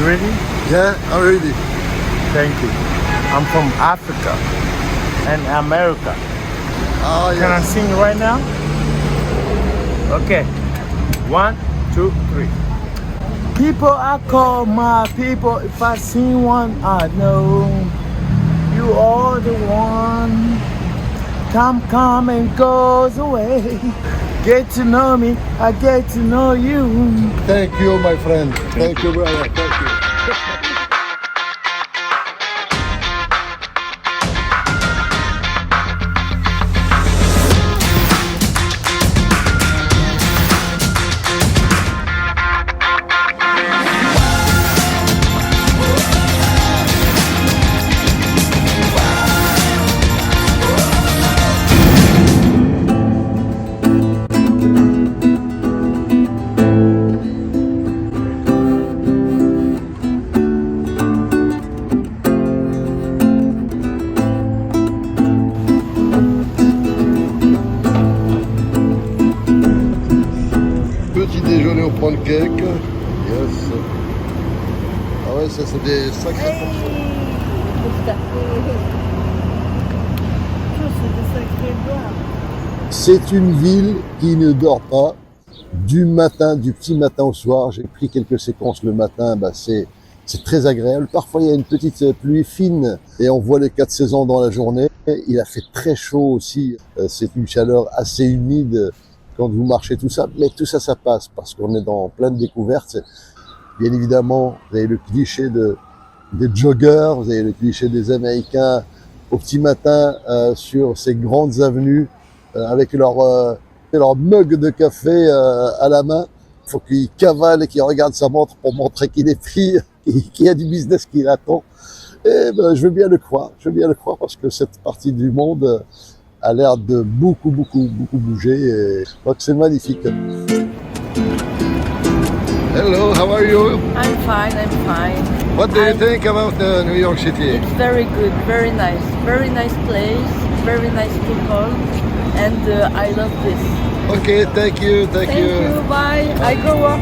ready? Yeah, I'm ready. Thank you. I'm from Africa and America. Ah, Can I yes. sing right now? Okay. 1, 2, 3. People I call my people. If I sing one, I know you are the one. Come and goes away. Get to know me, I get to know you. Thank you, my friend. Thank you, brother. Thank you. Petit déjeuner au pancake. Yes. Ah ouais, ça c'est des sacrés portions. C'est une ville qui ne dort pas. Du petit matin au soir. J'ai pris quelques séquences le matin. C'est très agréable. Parfois, il y a une petite pluie fine et on voit les 4 saisons dans la journée. Il a fait très chaud aussi. C'est une chaleur assez humide quand vous marchez tout ça. Mais tout ça, ça passe parce qu'on est dans plein de découvertes. Bien évidemment, vous avez le cliché des joggers, vous avez le cliché des Américains au petit matin sur ces grandes avenues avec leur mug de café à la main. Il faut qu'ils cavalent et qu'ils regardent sa montre pour montrer qu'il est pris, qu'il y a du business qui l'attend. Et je veux bien le croire. Je veux bien le croire parce que cette partie du monde a l'air de beaucoup bouger. Et donc c'est magnifique. Hello, how are you? I'm fine. What do you think about New York City? It's very good, very nice place, very nice people, and I love this. Okay, thank you. Thank you, bye. I go up.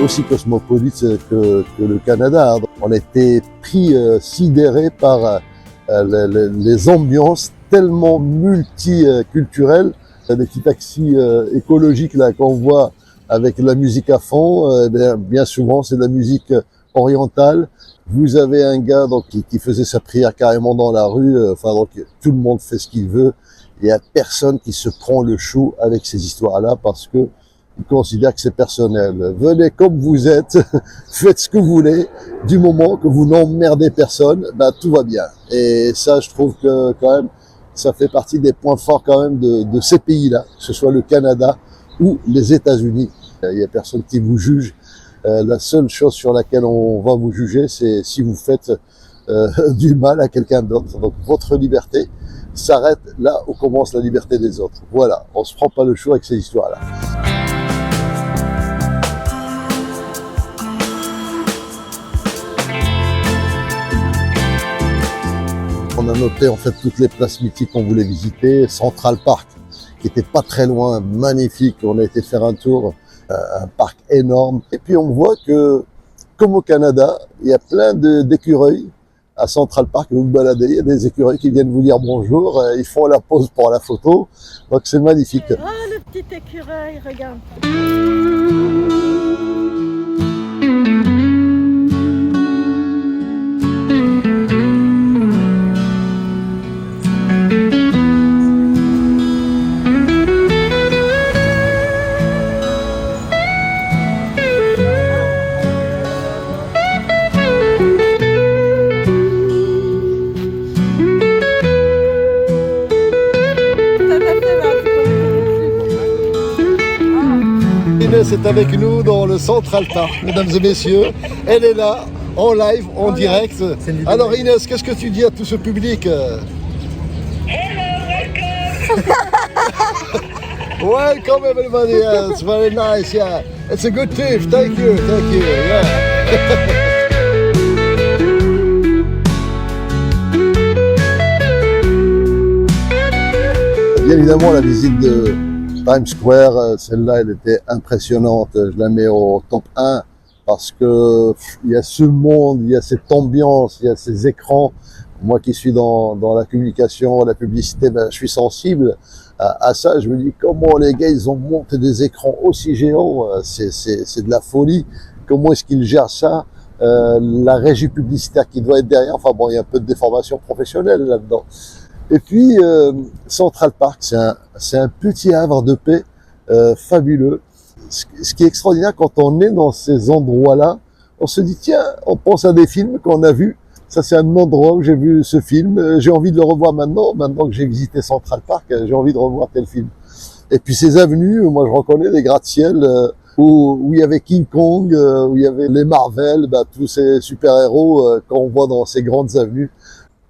Aussi cosmopolite que le Canada. On a été pris sidérés par les ambiances tellement multiculturelles. Des petits taxis écologiques là qu'on voit avec la musique à fond. Bien souvent, c'est de la musique orientale. Vous avez un gars qui faisait sa prière carrément dans la rue. Donc tout le monde fait ce qu'il veut. Il y a personne qui se prend le chou avec ces histoires-là parce que il considère que c'est personnel. Venez comme vous êtes, faites ce que vous voulez, du moment que vous n'emmerdez personne, tout va bien. Et ça, je trouve que quand même, ça fait partie des points forts quand même de ces pays-là, que ce soit le Canada ou les États-Unis. Il y a personne qui vous juge. La seule chose sur laquelle on va vous juger, c'est si vous faites du mal à quelqu'un d'autre. Donc votre liberté s'arrête là où commence la liberté des autres. Voilà, on se prend pas le chou avec ces histoires-là. On a noté en fait toutes les places mythiques qu'on voulait visiter. Central Park, qui était pas très loin, magnifique. On a été faire un tour, un parc énorme. Et puis on voit que, comme au Canada, il y a plein d'écureuils à Central Park. Vous vous baladez, il y a des écureuils qui viennent vous dire bonjour. Ils font la pause pour la photo. Donc c'est magnifique. Oh, le petit écureuil, regarde. Inès est avec nous dans le Central Park, mesdames et messieurs. Elle est là, en live, en direct. Alors Inès, qu'est-ce que tu dis à tout ce public? Welcome everybody, it's very nice, yeah. It's a good trip, thank you, yeah. Bien évidemment, la visite Times Square, celle-là, elle était impressionnante. Je la mets au top 1 parce que il y a ce monde, il y a cette ambiance, il y a ces écrans. Moi qui suis dans la communication, la publicité, ben, je suis sensible à ça. Je me dis comment les gars, ils ont monté des écrans aussi géants. C'est de la folie. Comment est-ce qu'ils gèrent ça? La régie publicitaire qui doit être derrière. Enfin bon, il y a un peu de déformation professionnelle là-dedans. Et puis, Central Park, c'est un petit havre de paix fabuleux. Ce qui est extraordinaire quand on est dans ces endroits-là, on se dit, tiens, on pense à des films qu'on a vus. Ça, c'est un endroit où j'ai vu ce film. J'ai envie de le revoir maintenant que j'ai visité Central Park, j'ai envie de revoir tel film. Et puis ces avenues, moi je reconnais des gratte-ciel où il y avait King Kong, où il y avait les Marvel, bah, tous ces super-héros qu'on voit dans ces grandes avenues,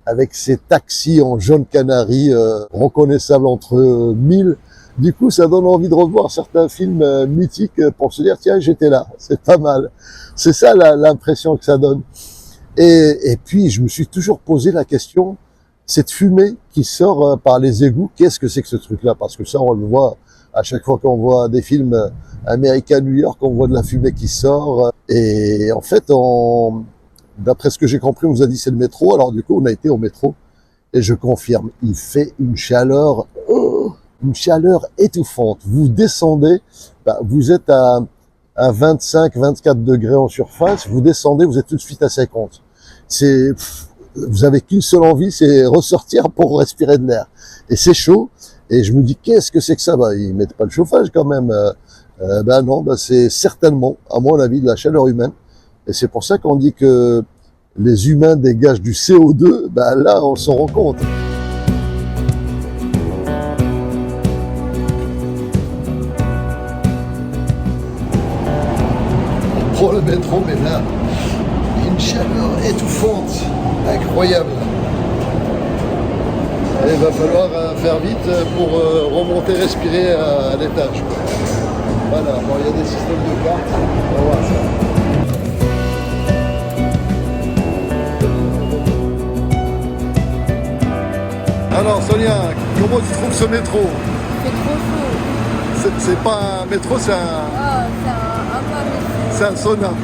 avec ces taxis en jaune canari, reconnaissables entre 1000. Du coup, ça donne envie de revoir certains films mythiques pour se dire, tiens, j'étais là, c'est pas mal. C'est ça l'impression que ça donne. Et puis, je me suis toujours posé la question, cette fumée qui sort par les égouts, qu'est-ce que c'est que ce truc-là? Parce que ça, on le voit à chaque fois qu'on voit des films américains à New York, on voit de la fumée qui sort. Et en fait, d'après ce que j'ai compris, on nous a dit c'est le métro. Alors du coup, on a été au métro. Et je confirme, il fait une chaleur étouffante. Vous descendez, bah, vous êtes à 25, 24 degrés en surface. Vous descendez, vous êtes tout de suite à 50. Vous avez qu'une seule envie, c'est ressortir pour respirer de l'air. Et c'est chaud. Et je me dis, qu'est-ce que c'est que ça? Bah, ils mettent pas le chauffage quand même. Ben non, ben c'est certainement, à mon avis, de la chaleur humaine. Et c'est pour ça qu'on dit que les humains dégagent du CO2. Ben là, on s'en rend compte. On prend le métro, mais là, une chaleur étouffante, incroyable. Et il va falloir faire vite pour remonter, respirer à l'étage. Voilà, bon, il y a des systèmes de cartes, on va voir ça. Alors Sonia, comment tu trouves ce métro? C'est trop chaud. C'est pas un métro, c'est un... Ah, C'est un sauna. Ouais,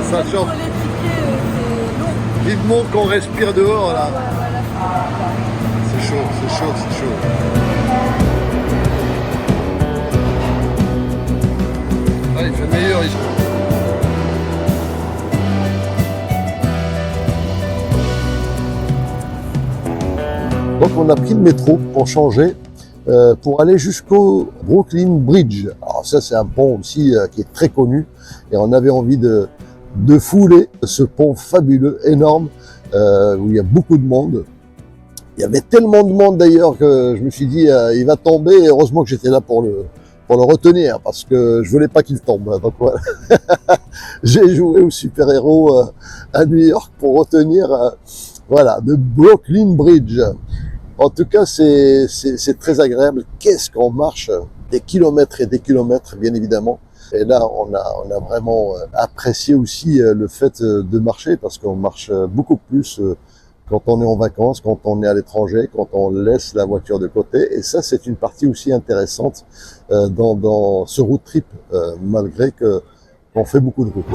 c'est un sauna. Ça chauffe. Pour les tickets, c'est long. Vivement qu'on respire dehors là. Ouais, voilà. C'est chaud, c'est chaud, c'est chaud. Ah, il fait meilleur ici. Donc on a pris le métro pour changer, pour aller jusqu'au Brooklyn Bridge. Alors ça c'est un pont aussi qui est très connu et on avait envie de fouler ce pont fabuleux, énorme, où il y a beaucoup de monde. Il y avait tellement de monde d'ailleurs que je me suis dit il va tomber, et heureusement que j'étais là pour le retenir parce que je voulais pas qu'il tombe. Donc voilà. J'ai joué au super-héros à New York pour retenir voilà, le Brooklyn Bridge. En tout cas, c'est très agréable. Qu'est-ce qu'on marche des kilomètres et des kilomètres, bien évidemment. Et là, on a vraiment apprécié aussi le fait de marcher parce qu'on marche beaucoup plus quand on est en vacances, quand on est à l'étranger, quand on laisse la voiture de côté. Et ça, c'est une partie aussi intéressante dans ce road trip, malgré qu'on fait beaucoup de routes.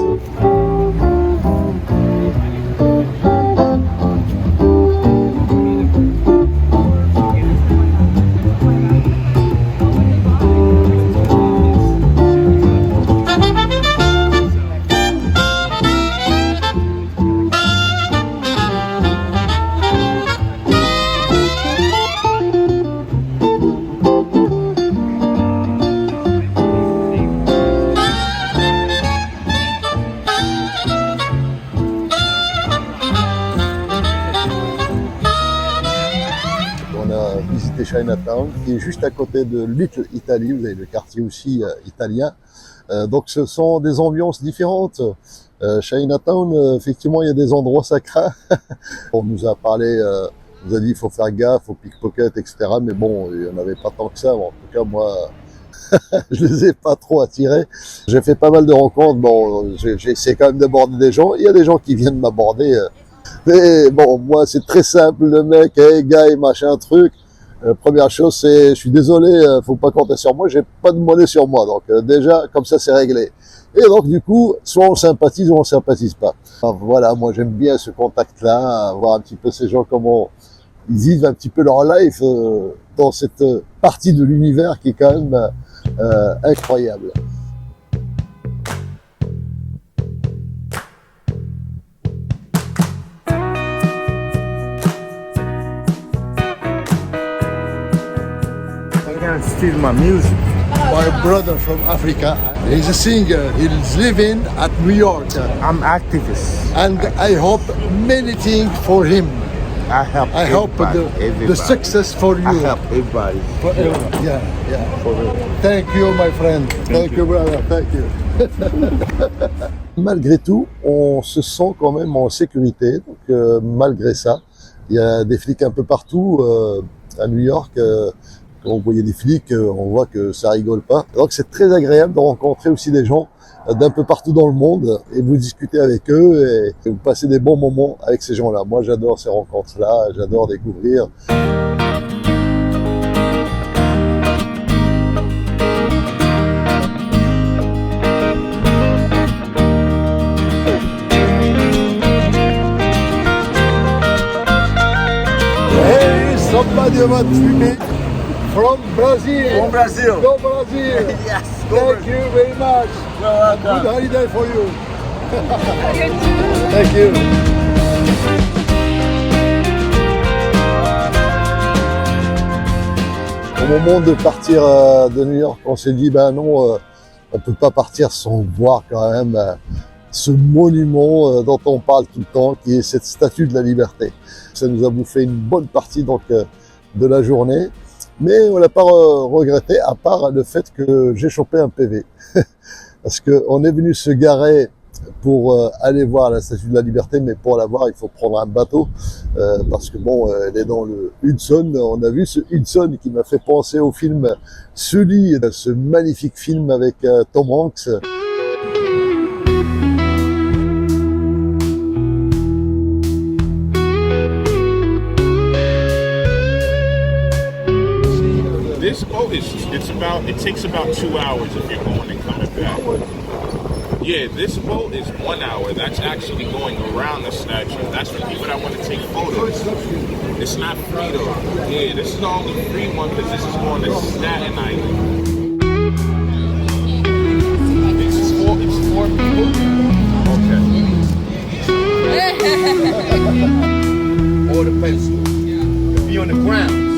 Chinatown, qui est juste à côté de Little Italy, vous avez le quartier aussi italien. Donc ce sont des ambiances différentes. Chinatown, effectivement, il y a des endroits sacrés. On nous a parlé, on nous a dit il faut faire gaffe, il faut pickpocket, etc. Mais bon, il n'y en avait pas tant que ça. Bon, en tout cas, moi, je les ai pas trop attirés. J'ai fait pas mal de rencontres. Bon, j'ai essayé quand même d'aborder des gens. Il y a des gens qui viennent m'aborder. Mais bon, moi, c'est très simple. Le mec, hey, gars, machin, truc. Première chose, c'est, je suis désolé, faut pas compter sur moi, j'ai pas de monnaie sur moi. Donc déjà, comme ça, c'est réglé. Et donc du coup, soit on sympathise ou on sympathise pas. Enfin, voilà, moi j'aime bien ce contact-là, voir un petit peu ces gens comment ils vivent un petit peu leur life dans cette partie de l'univers qui est quand même incroyable. Steal my music. My brother from Africa, he's a singer, he's living at New York. I'm activist. And I hope many things for him. I help. I hope the success for you. I help everybody. For everyone. Yeah, yeah. For real. Thank you, my friend. Thank you, brother. Thank you. Malgré tout, on se sent quand même en sécurité. Donc, malgré ça, il y a des flics un peu partout à New York. Quand vous voyez des flics, on voit que ça rigole pas. Donc c'est très agréable de rencontrer aussi des gens d'un peu partout dans le monde et vous discutez avec eux et vous passez des bons moments avec ces gens-là. Moi j'adore ces rencontres-là, j'adore découvrir. Hey, somebody va te fumer. From Brazil. From Brazil. Go Brazil. Yes. Thank you very much. You're welcome. Good holiday for you. Thank you. Au moment de partir de New York, on s'est dit ben non, on peut pas partir sans voir quand même ce monument dont on parle tout le temps, qui est cette statue de la liberté. Ça nous a bouffé une bonne partie donc de la journée. Mais on l'a pas regretté, à part le fait que j'ai chopé un PV. Parce qu'on est venu se garer pour aller voir la Statue de la Liberté, mais pour la voir, il faut prendre un bateau. Parce que bon, elle est dans le Hudson. On a vu ce Hudson qui m'a fait penser au film Sully, ce magnifique film avec Tom Hanks. This boat it takes about 2 hours if you're going and coming back. Yeah, this boat is 1 hour. That's actually going around the statue. That's for people that want to take photos. It's not free though. Yeah, this is the only free one because this is going to Staten Island. It's four people? Okay. Or the pencil. Be on the ground.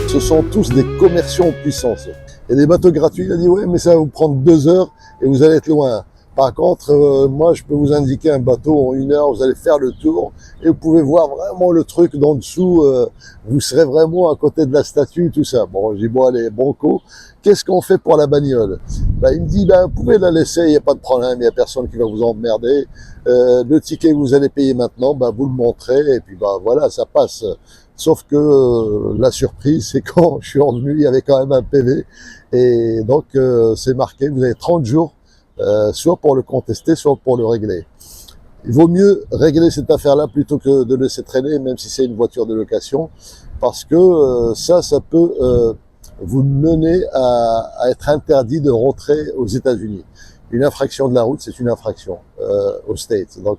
Ce sont tous des commerciaux en puissance. Il y a des bateaux gratuits, il a dit ouais mais ça va vous prendre 2 heures et vous allez être loin. Par contre, moi je peux vous indiquer un bateau en 1 heure, vous allez faire le tour et vous pouvez voir vraiment le truc d'en dessous, vous serez vraiment à côté de la statue, tout ça. Bon, je dis bon allez, banco, qu'est-ce qu'on fait pour la bagnole? Il me dit vous pouvez la laisser, il n'y a pas de problème, il n'y a personne qui va vous emmerder. Le ticket que vous allez payer maintenant, vous le montrez et puis voilà, ça passe. Sauf que la surprise, c'est quand je suis revenu, il y avait quand même un PV. Et donc, c'est marqué, vous avez 30 jours, soit pour le contester, soit pour le régler. Il vaut mieux régler cette affaire-là plutôt que de laisser traîner, même si c'est une voiture de location, parce que ça peut vous mener à être interdit de rentrer aux États-Unis. Une infraction de la route, c'est une infraction aux States. Donc,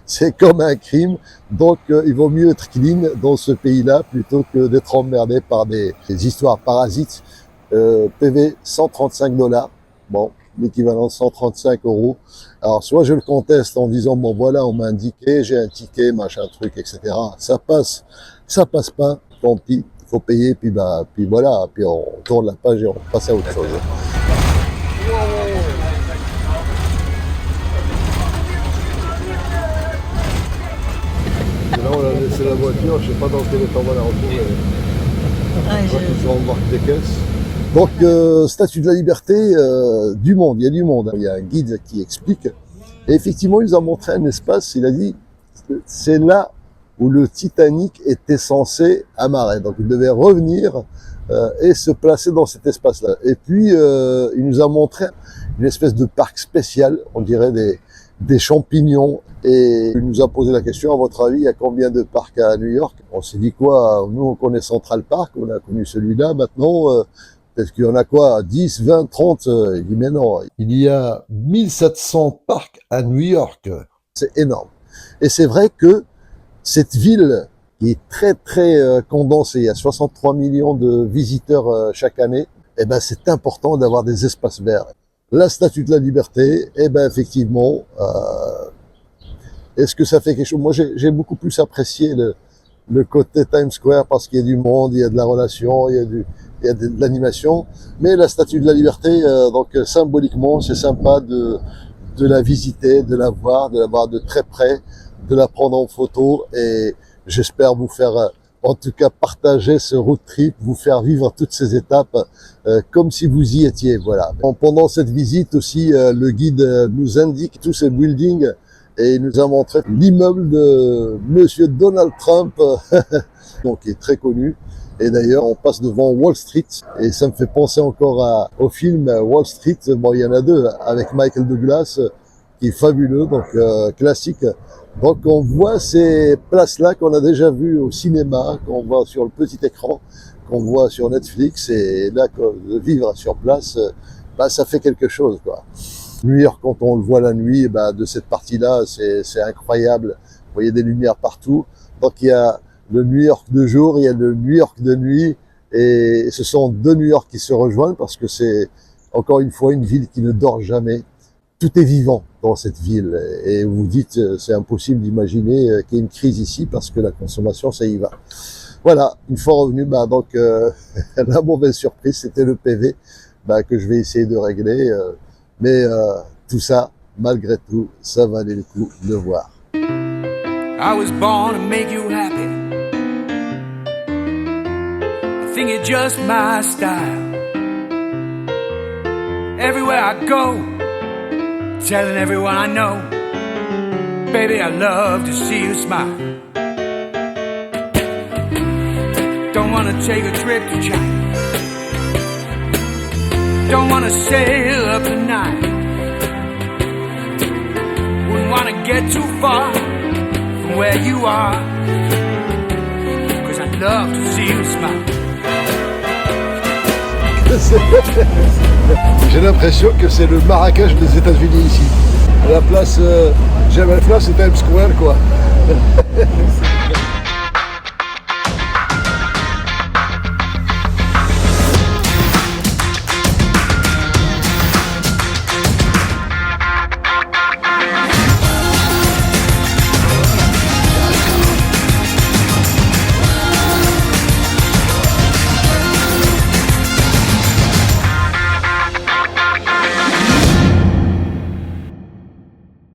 c'est comme un crime. Donc, il vaut mieux être clean dans ce pays-là plutôt que d'être emmerdé par des histoires parasites. PV, $135. Bon, l'équivalent de 135 €. Alors, soit je le conteste en disant, bon, voilà, on m'a indiqué, j'ai un ticket, machin, truc, etc. Ça passe pas. Tant pis, il faut payer, puis voilà. Puis on tourne la page et on passe à autre chose. Là, on a laissé la voiture, je ne sais pas dans quel état on va la retrouver. Je crois qu'ils sont en marque des caisses. Donc, Statue de la Liberté du monde, il y a du monde. Il y a un guide qui explique. Et effectivement, il nous a montré un espace, il a dit, c'est là où le Titanic était censé amarrer. Donc, il devait revenir et se placer dans cet espace-là. Et puis, il nous a montré une espèce de parc spécial, on dirait des champignons. Et il nous a posé la question, à votre avis, il y a combien de parcs à New York? On s'est dit quoi? Nous, on connaît Central Park, on a connu celui-là. Maintenant, peut-être qu'il y en a quoi? 10, 20, 30? Il dit, mais non, il y a 1700 parcs à New York. C'est énorme. Et c'est vrai que cette ville qui est très, très condensée, il y a 63 millions de visiteurs chaque année, eh ben, c'est important d'avoir des espaces verts. La Statue de la Liberté, eh ben, effectivement, est-ce que ça fait quelque chose? Moi, j'ai beaucoup plus apprécié le côté Times Square parce qu'il y a du monde, il y a de la relation, il y a de l'animation. Mais la Statue de la Liberté, donc symboliquement, c'est sympa de la visiter, de la voir de très près, de la prendre en photo. Et j'espère vous faire, en tout cas, partager ce road trip, vous faire vivre toutes ces étapes comme si vous y étiez. Voilà. Pendant cette visite aussi, le guide nous indique tous ces buildings. Et il nous a montré l'immeuble de Monsieur Donald Trump, donc qui est très connu. Et d'ailleurs, on passe devant Wall Street, et ça me fait penser encore au film Wall Street. Bon, il y en a deux, avec Michael Douglas, qui est fabuleux, donc classique. Donc on voit ces places-là qu'on a déjà vues au cinéma, qu'on voit sur le petit écran, qu'on voit sur Netflix, et là, de vivre sur place, bah, ça fait quelque chose, quoi. New York, quand on le voit la nuit, bah, de cette partie-là, c'est incroyable. Vous voyez des lumières partout. Donc il y a le New York de jour, il y a le New York de nuit, et ce sont deux New York qui se rejoignent parce que c'est encore une fois une ville qui ne dort jamais. Tout est vivant dans cette ville, et vous vous dites c'est impossible d'imaginer qu'il y ait une crise ici parce que la consommation, ça y va. Voilà, une fois revenu, bah, donc la mauvaise surprise, c'était le PV bah, que je vais essayer de régler. Mais tout ça, malgré tout, ça valait le coup de voir. I was born to make you happy. I think it's just my style. Everywhere I go, telling everyone I know, baby, I love to see you smile. Don't wanna take a trip to China. Don't wanna sail up tonight. Wouldn't wanna get too far from where you are, 'cause I'd love to see you smile. J'ai l'impression que c'est le Marrakech des États-Unis ici. La place, j'aime la place, c'est Times Square, quoi.